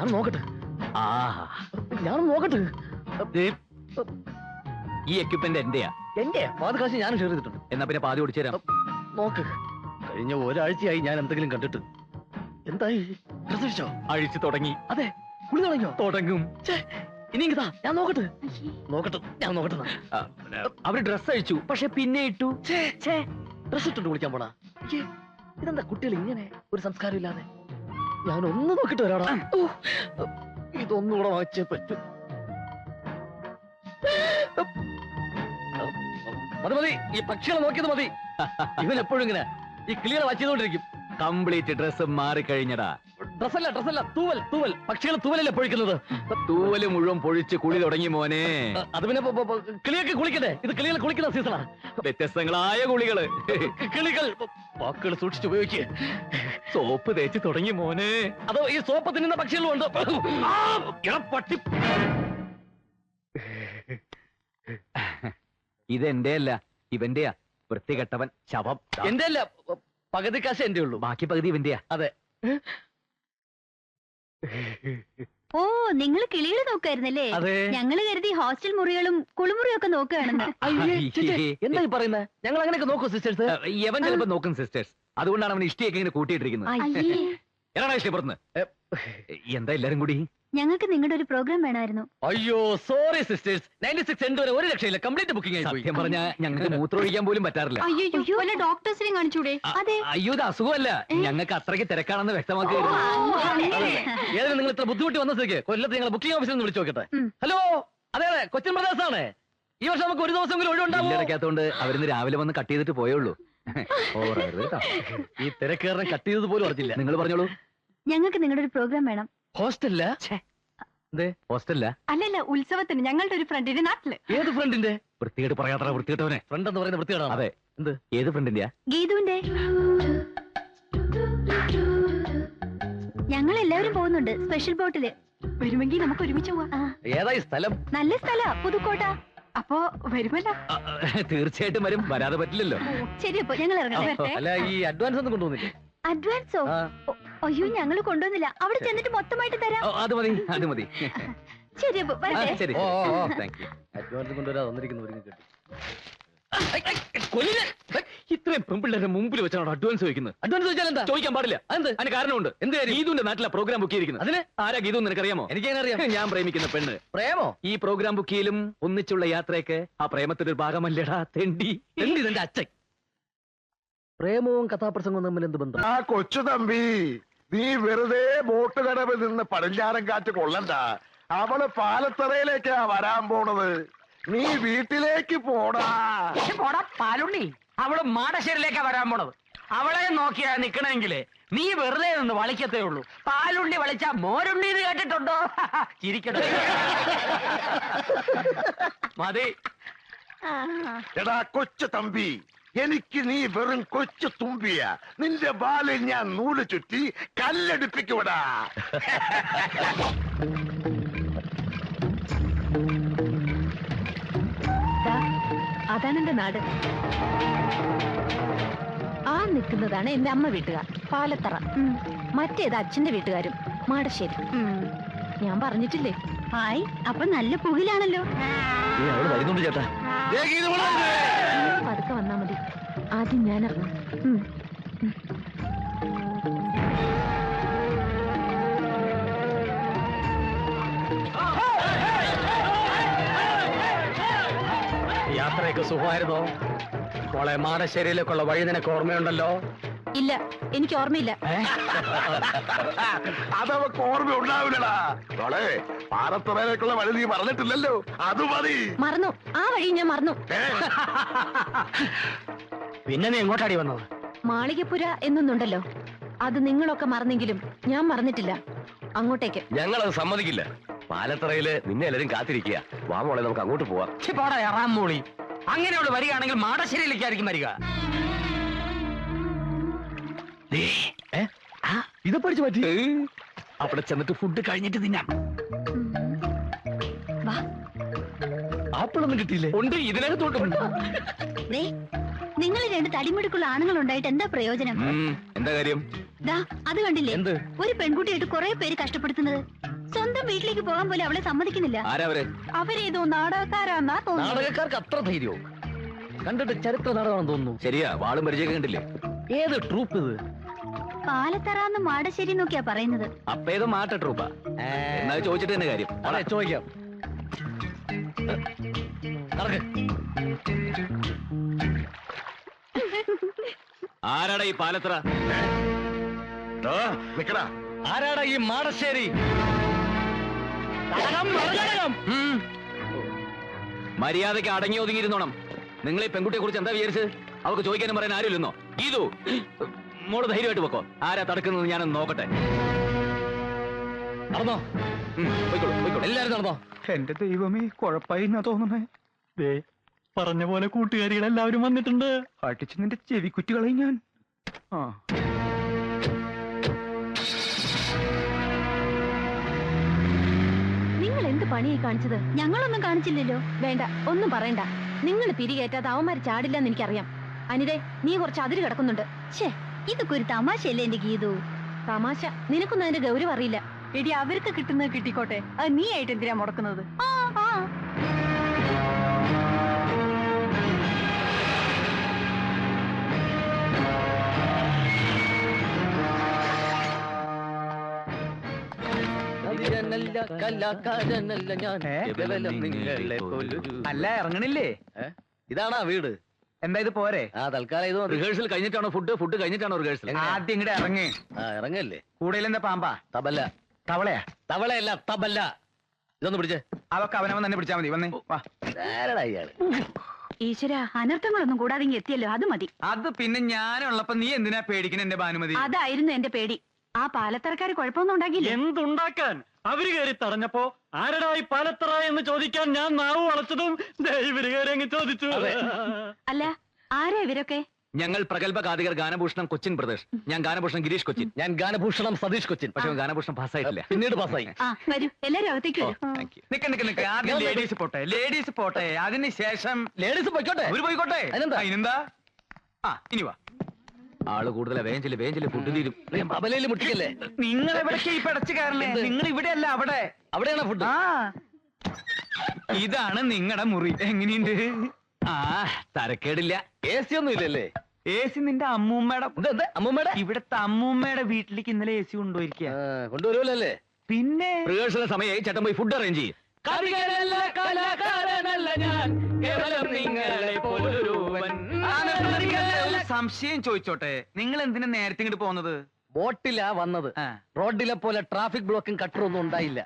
ഞാൻ നോക്കട്ടെ. ഞാൻ നോക്കട്ടെ. ഈ എക്യുപ്മെന്റ് എന്റെയാ? എന്റെയാ? പാതി കാശ് ഞാൻ ഷെയർ ചെയ്തിട്ടുണ്ട്. എന്നാ പിന്നെ പാതി ഓടിച്ചു തരാം. നോക്ക്, കഴിഞ്ഞ ഒരാഴ്ചയായി ഞാൻ എന്തെങ്കിലും കണ്ടിട്ട്. എന്തായി? ഡ്രസ് അഴിച്ചോ? അഴിച്ചു തുടങ്ങി. അതെ, കുളി തുടങ്ങിയോ? തുടങ്ങും. ഇനി ഞാൻ നോക്കട്ടെ. ഞാൻ നോക്കട്ടെ. അവര് ഡ്രസ് അഴിച്ചു, പക്ഷെ പിന്നെ ഇട്ടു. ഡ്രസ് ഇട്ടുണ്ട് കുളിക്കാൻ പോണാ? ഇതെന്താ കുട്ടികൾ ഇങ്ങനെ ഒരു സംസ്കാരം ഇല്ലാതെ? ഞാൻ ഒന്ന് നോക്കിട്ട് വരാടാ. ഇതൊന്നുകൂടെ വാങ്ങിച്ചേ പറ്റൂ. മതി മതി, ഈ പക്ഷികളെ നോക്കിയത് മതി. ഇവൻ എപ്പോഴും ഇങ്ങനെ ഈ ക്ലിയർ വായിച്ചുകൊണ്ടിരിക്കും. കംപ്ലീറ്റ് ഡ്രസ് മാറിക്കഴിഞ്ഞടാ. ഡ്രസ്സല്ല, തൂവൽ. പക്ഷികൾ തൂവലല്ലേ പൊഴിക്കുന്നത്? തൂവല് മുഴുവൻ പൊഴിച്ച് കുളി തുടങ്ങി മോനെ. അത് പിന്നെ കിളിയൊക്കെ കുളിക്കട്ടെ. ഇത് കിളികൾ കുളിക്കുന്ന സീസണാ. വ്യത്യസ്തങ്ങളായ കുളികള്. കിളികൾ വാക്കുകൾ സൂക്ഷിച്ച് ഉപയോഗിക്കുക. സോപ്പ് തേച്ച് തുടങ്ങി മോനെ. അതോ ഈ സോപ്പ് തിന്നുന്ന പക്ഷികളും ഉണ്ട്. പട്ടി. ഇതെന്റെ അല്ല, ഇവന്റെയാ. വൃത്തികെട്ടവൻ, ശവം. എന്റെ അല്ല, പകുതി കാശ് എന്റെ ഉള്ളൂ, ബാക്കി പകുതി ഇവന്റെയാ. അതെ. ഓ, നിങ്ങൾ കിളികൾ നോക്കായിരുന്നല്ലേ? ഞങ്ങള് കരുതി ഹോസ്റ്റൽ മുറികളും കുളിമുറിയും ഒക്കെ നോക്കുകയാണെന്ന്. എന്താ ഈ പറയുന്നത്? ഞങ്ങൾ അങ്ങനെയൊക്കെ നോക്കൂ സിസ്റ്റേഴ്സ്. യവൻ ചിലപ്പോ നോക്കും സിസ്റ്റേഴ്സ്. അതുകൊണ്ടാണ് അവൻ ഇഷ്ടിയൊക്കെ ഇങ്ങനെ കൂട്ടിയിട്ടിരിക്കുന്നത്. എടാ ഇഷ്ടപ്പെടുന്നു. എന്താ എല്ലാരും കൂടി? ഞങ്ങൾക്ക് നിങ്ങളുടെ ഒരു പ്രോഗ്രാം വേണമായിരുന്നു. അയ്യോ സോറി സിസ്റ്റേഴ്സ്, 96 എൻഡ് വരെ ഒരു രക്ഷയില്ല. കംപ്ലീറ്റ് ബുക്കിംഗ് ആയി. സത്യം പറഞ്ഞാ ഞങ്ങൾക്ക് മൂത്രമൊഴിക്കാൻ പോലും പറ്റാറില്ല. അയ്യോ, വല്ല ഡോക്ടേഴ്സിനെ കാണിച്ചൂടെ? അതെ. അയ്യോ, ഇത് അസുഖമല്ല, ഞങ്ങൾക്ക് അത്രയ്ക്ക് തിരക്കാണെന്ന് വ്യക്തമാക്കിയിരുന്നു. ഏതായാലും നിങ്ങൾ ഇത്ര ബുദ്ധിമുട്ടി വന്ന സ്ഥിതിക്ക് കൊല്ലത്ത് ഞങ്ങൾ ബുക്കിംഗ് ഓഫീസിൽ നിന്ന് വിളിച്ചു നോക്കട്ടെ. ഹലോ, അതെ കൊച്ചിൻ ബ്രദേഴ്സ് ആണ്. ഈ വർഷം നമുക്ക് ഒരു ദിവസം ഒഴിവുണ്ടാക്കാത്തോണ്ട് അവരിന്ന് രാവിലെ വന്ന് കട്ട് ചെയ്തിട്ട് പോയുള്ളൂ. ഈ തിരക്കേറിനെ കട്ട് ചെയ്തത് പോലും അറിഞ്ഞില്ല. നിങ്ങൾ പറഞ്ഞോളൂ. ഞങ്ങൾക്ക് നിങ്ങളുടെ ഒരു പ്രോഗ്രാം വേണം. ഹോസ്റ്റലില്ല? ഹോസ്റ്റലില്ല, അല്ലല്ല, ഉത്സവത്തിന്. ഞങ്ങളുടെ ഒരു ഫ്രണ്ടിന്റെ നാട്ടില്. ഏത് ഫ്രണ്ടിന്റെ? വൃത്തികേട്ട് പറയാത്ര വൃത്തികെട്ടവനെ. ഫ്രണ്ട് എന്ന് പറയുന്ന വൃത്തികേടാണ്. അതെ. എന്ത്? ഏത് ഫ്രണ്ടിന്റെയാ? ഗീതുവിന്റെ. ഞങ്ങൾ എല്ലാവരും പോകുന്നുണ്ട് സ്പെഷ്യൽ ബോട്ടില്. വരുമെങ്കിൽ നമുക്ക് ഒരുമിച്ച് പോവാം. ഏതായി സ്ഥലം? നല്ല സ്ഥലാ, പുതുക്കോട്ട. അപ്പോ വരുമല്ലോ? തീർച്ചയായിട്ടും വരും, വരാതെ പറ്റില്ലല്ലോ. ശരി, അപ്പൊ ഞങ്ങൾ ഇറങ്ങാം. അല്ല, ഈ അഡ്വാൻസ് ഒന്നും കൊണ്ടുവന്നില്ലേ? അഡ്വാൻസോ? അയ്യോ, ഞങ്ങൾ കൊണ്ടുവന്നില്ല. അവിടെ ചെന്നിട്ട് മൊത്തമായിട്ട് തരാം. അത് മതി, അത് മതി. ശരി, അപ്പൊ ശരി. അഡ്വാൻസ് കൊണ്ടുവരാ വന്നിരിക്കുന്നു. ഇത്രയും പെൺപിള്ളേരുടെ മുമ്പിൽ വെച്ചാണ് അഡ്വാൻസ് ചോദിക്കുന്നത്. അഡ്വാൻസ് ചോദിച്ചാൽ എന്താ? ചോദിക്കാൻ പാടില്ല. അതിന് കാരണമുണ്ട്. എന്ത്? ഗീതുവിന്റെ നാട്ടിലെ പ്രോഗ്രാം ബുക്ക് ചെയ്തിരിക്കുന്നത്. അതിന് ആരാ ഗീതു നിനക്കറിയാമോ? എനിക്കറിയാം. ഞാൻ പ്രേമിക്കുന്ന പെണ്ണ്. പ്രേമോ? ഈ പ്രോഗ്രാം ബുക്ക് ചെയ്യലും ഒന്നിച്ചുള്ള യാത്രയൊക്കെ ആ പ്രേമത്തിന്റെ ഒരു ഭാഗമല്ലേടാ തെണ്ടി. നിന്റെ അച്ഛൻ. പ്രേമവും കഥാപ്രസംഗവും തമ്മിൽ എന്ത് ബന്ധം? ആ കൊച്ചു തമ്പി, നീ വെറുതെ ബോട്ട് കടവിൽ നിന്ന് പടിഞ്ഞാറൻ കാറ്റ് കൊള്ളണ്ട. അവള് പാലത്തറയിലേക്കാ വരാൻ പോണത്. നീ വീട്ടിലേക്ക് പോടാ. പാലുണ്ണി, അവള് മാടശ്ശേരിയിലേക്കാ വരാൻ പോണത്. അവളെ നോക്കിയാ നിക്കണെങ്കില് നീ വെറുതെ നിന്ന് വളിക്കത്തേ ഉള്ളൂ. പാലുണ്ണി വളിച്ചാ മോരുണ്ണി എന്ന് കേട്ടിട്ടുണ്ടോ? ചിരിക്കട്ടെ. മതി. എടാ കൊച്ചു തമ്പി, എനിക്ക് നീ വെറും കൊച്ചു തുമ്പിയ. നിന്റെ ബാലിൽ ഞാൻ നൂല് ചുറ്റി കല്ലെടുപ്പിക്കൂടാ. അതാണ് എന്റെ നാട്. ആ നിൽക്കുന്നതാണ് എന്റെ അമ്മ വീട്ടുകാർ, പാലത്തറ. മറ്റേത് അച്ഛന്റെ വീട്ടുകാരും, മാടശ്ശേരി. ഞാൻ പറഞ്ഞിട്ടില്ലേ? ഹായ്, അപ്പൊ നല്ല പുകിലാണല്ലോ. വരുന്നുണ്ട് ചേട്ടാ. പതുക്കെ വന്നാ മതി. ആദ്യം ഞാൻ ഇറങ്ങും. യാത്രയൊക്കെ സുഖമായിരുന്നോ? മോളെ, മാടശ്ശേരിയിലേക്കുള്ള വഴി നിനക്ക് ഓർമ്മയുണ്ടല്ലോ? ഇല്ല, എനിക്ക് ഓർമ്മയില്ല. അതവക്ക് ഓർമ്മ ഉണ്ടാവില്ലടാ. മോളെ, പാലത്തറയിലേക്കുള്ള വഴി നീ പറഞ്ഞിട്ടില്ലല്ലോ, അത് മതി. മറന്നു, ആ വഴി ഞാൻ മറന്നു. പിന്നെ നീ എങ്ങോട്ടാടി വന്നത്? മാളികപ്പുര എന്നൊന്നുണ്ടല്ലോ, അത് നിങ്ങളൊക്കെ മറന്നെങ്കിലും ഞാൻ മറന്നിട്ടില്ല. അങ്ങോട്ടേക്ക്. ഞങ്ങളത് സമ്മതിക്കില്ല. പാലത്തറയില് നിന്നെ എല്ലാരും കാത്തിരിക്കുക. വാ മോളെ, നമുക്ക് അങ്ങോട്ട് പോവാം. പോടാ എറാം മൂളി. അങ്ങനെയുള്ള വരികയാണെങ്കിൽ മാടശ്ശേരിയിലേക്കായിരിക്കും വരിക. ഇത് പഠിച്ചു പറ്റി. അവിടെ ചെന്നിട്ട് ഫുഡ് കഴിഞ്ഞിട്ട് തിന്നാം. ആപ്പിളൊന്നും കിട്ടിയില്ലേ? ഉണ്ട്, ഇതിനകത്തോട്ടുണ്ട്. നിങ്ങൾ രണ്ട് തടിമുടുക്കുള്ള ആണുങ്ങൾ ഉണ്ടായിട്ട് എന്താ പ്രയോജനം? എന്താ കാര്യം? അത് കണ്ടില്ലേ? എന്ത്? ഒരു പെൺകുട്ടിയായിട്ട് കുറെ പേര് കഷ്ടപ്പെടുത്തുന്നത്. സ്വന്തം വീട്ടിലേക്ക് പോകാൻ പോലും അവളെ സമ്മതിക്കുന്നില്ല. ആരാവര്? അവരേതോ നാടകക്കാരാന്നാ തോന്നുന്നു. നാടകക്കാർക്ക് അത്ര ധൈര്യവും കണ്ടിട്ട് ചരിത്ര നാടകമാണെന്ന് തോന്നുന്നു. ശരിയാ, വാളും പരിചയമൊക്കെ കണ്ടില്ലേ? ഏത് ട്രൂപ്പ് ഇത്? പാലത്തറാന്ന് മാടശ്ശേരി നോക്കിയാ പറയുന്നത്. അപ്പൊ ഏതോ മാട്ട ട്രൂപ്പാ. എന്നാ ചോദിച്ചിട്ട് തന്നെ കാര്യം. അതെ, ചോദിക്കാം. നടക്ക്. ആരാടാ ഈ പാലത്തറ? നിക്കടാ. ആരാടാ ഈ മാടശ്ശേരി? മര്യാദയ്ക്ക് അടങ്ങി ഒതുങ്ങിയിരുന്നോണം. നിങ്ങൾ ഈ പെൺകുട്ടിയെ കുറിച്ച് എന്താ വിചാരിച്ചത്? അവർക്ക് ചോദിക്കാനും പറയാൻ ആരുമില്ലെന്നോ? ഇതു മോള് ധൈര്യമായിട്ട് വെക്കോ. ആരാ തടുക്കുന്നത് ഞാനൊന്ന് നോക്കട്ടെ. നടന്നോ? പോയിക്കോളൂ, പോയിക്കോളൂ. എല്ലാരും നടന്നോ? എന്റെ ദൈവമേ, കുഴപ്പമായി എന്നാ തോന്നണേ. ദേ പറഞ്ഞ പോലെ കൂട്ടുകാരികളെല്ലാവരും വന്നിട്ടുണ്ട്. അടിച്ച് നിന്റെ ചെവി കുറ്റികളയും ഞാൻ. ആ നിങ്ങൾ എന്ത് പണിയായി കാണിച്ചത്? ഞങ്ങളൊന്നും കാണിച്ചില്ലല്ലോ. വേണ്ട, ഒന്നും പറയണ്ട. നിങ്ങൾ പിരികേറ്റാതെ അവന്മാര് ചാടില്ലെന്ന് എനിക്കറിയാം. അനിതേ, നീ കുറച്ച് അതിര് കിടക്കുന്നുണ്ട്. ഛേ, ഇതൊക്കെ ഒരു തമാശയല്ലേ എന്റെ ഗീതു? തമാശ? നിനക്കൊന്നും അതിന്റെ ഗൗരവം അറിയില്ല. എടി, അവർക്ക് കിട്ടുന്നത് കിട്ടിക്കോട്ടെ. അത് നീ ആയിട്ട് എന്തിനാ മുടക്കുന്നത്? കലാകാരനല്ല ഞാൻ, കേവലം നിങ്ങളെ പോലൊരു. അല്ല, ഇറങ്ങണില്ലേ? ഇതാണാ വീട്? എന്താ ഇത് പോരെ? തൽക്കാലം ഇത് മതി. റിഹേഴ്സൽ കഴിഞ്ഞിട്ടാണോ ഫുഡ് കഴിഞ്ഞിട്ടാണോ റിഹേഴ്സൽ? ആദ്യം ഇങ്ങടെ ഇറങ്ങി. ഇറങ്ങല്ലേ. കൂടുതൽ എന്താ പാമ്പാ? തബല്ല. തവളയാ? തവളയല്ല, തബല്ല. ഇതൊന്ന് പിടിച്ചേ. അതൊക്കെ അവനവൻ തന്നെ പിടിച്ചാ മതി. വന്നേ വാ. ആരടാ ഇയാള്? ഈശ്വര, അനർത്ഥങ്ങളൊന്നും കൂടാതെ എത്തിയല്ലോ, അത് മതി. അത് പിന്നെ ഞാനുള്ളപ്പോ നീ എന്തിനാ പേടിക്കണ എന്റെ ഭാനുമതി? അതായിരുന്നു എന്റെ പേടി. ആ പാലത്തറക്കാര് കുഴപ്പമൊന്നും ഉണ്ടാക്കിയില്ല. എന്തുണ്ടാക്കാൻ? അവര് കയറി തടഞ്ഞപ്പോ ആരടാ ഈ പാലത്തറ എന്ന് ചോദിക്കാൻ ഞാൻ നാവ് വളച്ചതും ഇവര് കയറി അങ്ങ് ചോദിച്ചു. അല്ല, ആരാ ഇവരൊക്കെ? ഞങ്ങൾ പ്രഗത്ഭ ഗാതികർ ഗാനഭൂഷണം കൊച്ചിൻ പ്രദേശ്. ഞാൻ ഗാനഭൂഷണം ഗിരീഷ് കൊച്ചിൻ. ഞാൻ ഗാനഭൂഷണം സതീഷ് കൊച്ചിൻ. പക്ഷെ ഗാനഭൂഷണം പാസ്സായിട്ടില്ല. പിന്നീട് പാസ്സായി. ആ, വരൂ, എല്ലാരും അകത്തേക്ക് വരൂ. Thank you. നിക്ക് ആദ്യം ലേഡീസ് പോട്ടെ. ലേഡീസ് പോട്ടെ, അതിനുശേഷം ലേഡീസ് പൊയ്ക്കോട്ടെ. അവര് പോയിക്കോട്ടെ. അതിനെന്താ? ആ, ഇനി വാ. ആള് കൂടുതലാ. വേഞ്ചില് ഫുഡ് തീരും. അബലയിൽ മുട്ടിക്കല്ലേ? നിങ്ങൾ എവിടേക്ക് ഈ പടച്ചു കയറണേ? നിങ്ങൾ ഇവിടെ അല്ല, അവിടെ. അവിടെയാണ് ഫുഡ്. ആ, ഇതാണ് നിങ്ങളുടെ മുറി. എങ്ങനെയുണ്ട്? ആ, തരക്കേടില്ല. AC ഒന്നും ഇല്ലല്ലേ? AC നിന്റെ അമ്മൂമ്മയുടെ. എന്താ അമ്മൂമ്മയുടെ? ഇവിടത്തെ അമ്മൂമ്മയുടെ വീട്ടിലേക്ക് ഇന്നലെ AC കൊണ്ടുപോയിരിക്കുക. കൊണ്ടുവരുമല്ലേ? പിന്നെ റിഹേഴ്സൽ സമയമായി. ചേട്ടൻ പോയി ഫുഡ് അറേഞ്ച് ചെയ്യും. സംശയം ചോദിച്ചോട്ടെ, നിങ്ങൾ എന്തിനാ നേരത്തെ ഇങ്ങോട്ട് പോകുന്നത്? ബോട്ടിലാ വന്നത്. റോഡിലെ പോലെ ട്രാഫിക് ബ്ലോക്കും കട്ടറും ഒന്നും ഉണ്ടായില്ല.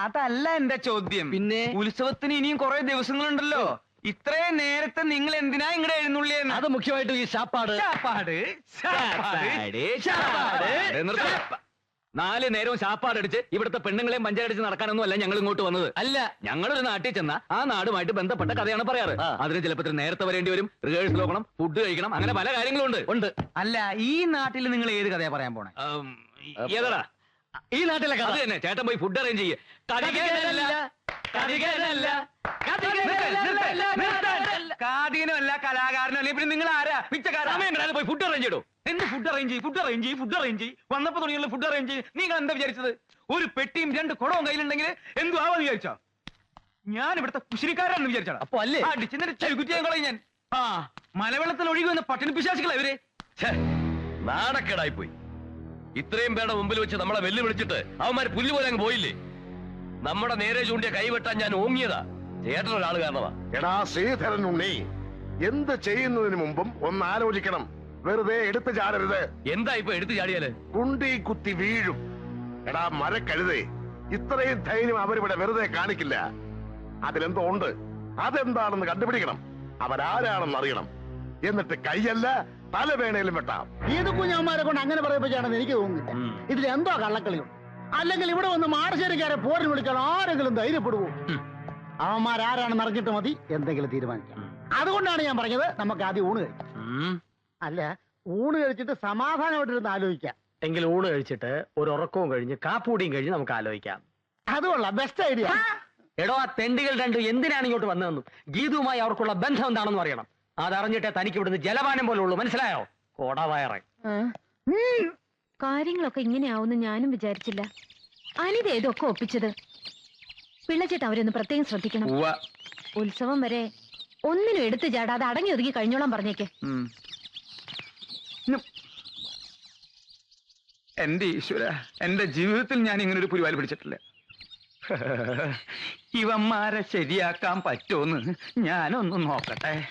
അതല്ല എന്റെ ചോദ്യം. പിന്നെ ഉത്സവത്തിന് ഇനിയും കുറെ ദിവസങ്ങളുണ്ടല്ലോ. ഇത്രയും നേരത്തെ നിങ്ങൾ എന്തിനാ ഇങ്ങടെ എഴുന്നള്ളിയെന്ന്? അത് മുഖ്യമായിട്ടും ഈ ശാപ്പാട്. നിർത്ത്. 4 നേരവും ശാപ്പാടടിച്ച് ഇവിടുത്തെ പെണ്ണുങ്ങളെയും പഞ്ചായടിച്ച് നടക്കാനൊന്നും അല്ല ഞങ്ങൾ ഇങ്ങോട്ട് വന്നത്. അല്ല, ഞങ്ങളൊരു നാട്ടിൽ ചെന്ന ആ നാടുമായിട്ട് ബന്ധപ്പെട്ട കഥയാണ് പറയാറ്. അതിന് ചിലപ്പോൾ നേരത്തെ വരേണ്ടി വരും. റിഹേഴ്സൽ നോക്കണം, ഫുഡ് കഴിക്കണം, അങ്ങനെ പല കാര്യങ്ങളും ഉണ്ട്. അല്ല, ഈ നാട്ടിൽ നിങ്ങൾ ഏത് കഥയാ പറയാൻ പോണേ? ഏതാടാ ഈ നാട്ടിലെ കഥ അത് തന്നെ. ചേട്ടൻ പോയി ഫുഡ് അറേഞ്ച് ചെയ്യേ. കാതികനുമല്ല, കലാകാരനും അല്ല, പിന്നെ നിങ്ങൾ ആരാ? പിച്ചക്കാരൻ പോയി ഫുഡ് അറേഞ്ച് ചെയ്തു. എന്ത് ഫുഡ് അറേഞ്ച് വന്നപ്പോ തുടങ്ങിയുള്ള ഫുഡ് അറേഞ്ച് ചെയ്ത് നിങ്ങൾ എന്താ വിചാരിച്ചത്? ഒരു പെട്ടിയും 2 കുടവും കയ്യിലുണ്ടെങ്കിൽ എന്തു ആവാന്ന് വിചാരിച്ചോ? ഞാൻ ഇവിടുത്തെ കുശിരിക്കാരാണെന്ന് വിചാരിച്ചാ? അപ്പൊ അല്ലേ ചരുകുറ്റിയാൻ കളയും ഞാൻ. ആ, മലവെള്ളത്തിൽ ഒഴുകി വന്ന പട്ടിണി പിശാചികളാ ഇവര്. നാണക്കേടായി പോയി. ഇത്രയും പേരുടെ മുമ്പിൽ വെച്ച് നമ്മളെ വെല്ലുവിളിച്ചിട്ട് അവന്മാര് പുല്ല് പോലെ അങ്ങ് പോയില്ലേ? നമ്മുടെ നേരെ ചൂണ്ടിയ കൈവെട്ടാൻ ഞാൻ ഓങ്ങിയതാ ചേട്ടനൊരാള് കാരണമാ. എടാ ശ്രീധരൻ ഉണ്ണി, എന്ത് ചെയ്യുന്നതിന് മുമ്പും ഒന്ന് ആലോചിക്കണം. വെറുതെ എടുത്തു ചാടരുത്. എന്താ ഇപ്പൊ എടുത്തു ചാടിയാല്? കുണ്ടി കുത്തി വീഴും. എടാ മരക്കഴുതേ, ഇത്രയും ധൈര്യം അവരിവിടെ വെറുതെ കാണിക്കില്ല. അതിലെന്തോ ഉണ്ട്. അതെന്താണെന്ന് കണ്ടുപിടിക്കണം. അവരാരാണെന്ന് അറിയണം. എന്നിട്ട് കൈയല്ല തലവേണയിലും വെട്ടാം. ഇത് കുഞ്ഞന്മാരെ കൊണ്ട് അങ്ങനെ പറയിപ്പിച്ചാണെന്ന് എനിക്ക് തോന്നുന്നില്ല. ഇതിലെന്തോ കള്ളക്കളിയുണ്ട്. അല്ലെങ്കിൽ ഇവിടെ വന്ന് മാടശ്ശേരിക്കാരെ പോരിന് വിളിക്കാൻ ആരെങ്കിലും ധൈര്യപ്പെടുവോ? അവന്മാരാരാണെന്ന് അറിഞ്ഞിട്ട് മതി എന്തെങ്കിലും തീരുമാനിക്കാം. അതുകൊണ്ടാണ് ഞാൻ പറഞ്ഞത് നമുക്ക് ആദ്യം ഊണ് കഴിക്കാം. അല്ല, ഊണ് കഴിച്ചിട്ട് സമാധാനമായിട്ടിരുന്ന് ആലോചിക്കാം. എങ്കിൽ ഊണ് കഴിച്ചിട്ട് ഒരു ഉറക്കവും കഴിഞ്ഞ് കാപ്പൂടിയും കഴിഞ്ഞ് നമുക്ക് ആലോചിക്കാം. അതുകൊള്ളാം, ബെസ്റ്റ് ഐഡിയ. എടോ, ആ തെണ്ടികൾ രണ്ടും എന്തിനാണ് ഇങ്ങോട്ട് വന്നതെന്നും ഗീതുവുമായി അവർക്കുള്ള ബന്ധം എന്താണെന്നും അറിയണം. അതറിഞ്ഞിട്ടേ തനിക്ക് ഇവിടുന്ന് ജലപാനം പോലെ ഉള്ളൂ. മനസ്സിലായോ? കോടവയറ. കാര്യങ്ങളൊക്കെ ഇങ്ങനെയാവുമെന്ന് ഞാനും വിചാരിച്ചില്ല. അനിത ഏതൊക്കെ ഒപ്പിച്ചത്. പിള്ളച്ചേട്ടൻ അവരൊന്ന് പ്രത്യേകം ശ്രദ്ധിക്കണം. ഉത്സവം വരെ ഒന്നിനും എടുത്തു ചാടാതെ അടങ്ങി ഒതുങ്ങി കഴിഞ്ഞോളാൻ പറഞ്ഞേക്ക്. എന്റെ ഈശ്വര, എന്റെ ജീവിതത്തിൽ ഞാൻ ഇങ്ങനെ ഒരു പുലിവാല് പിടിച്ചിട്ടില്ല. ഇവന്മാരെ ശരിയാക്കാൻ പറ്റുമെന്ന് ഞാനൊന്ന് നോക്കട്ടെ.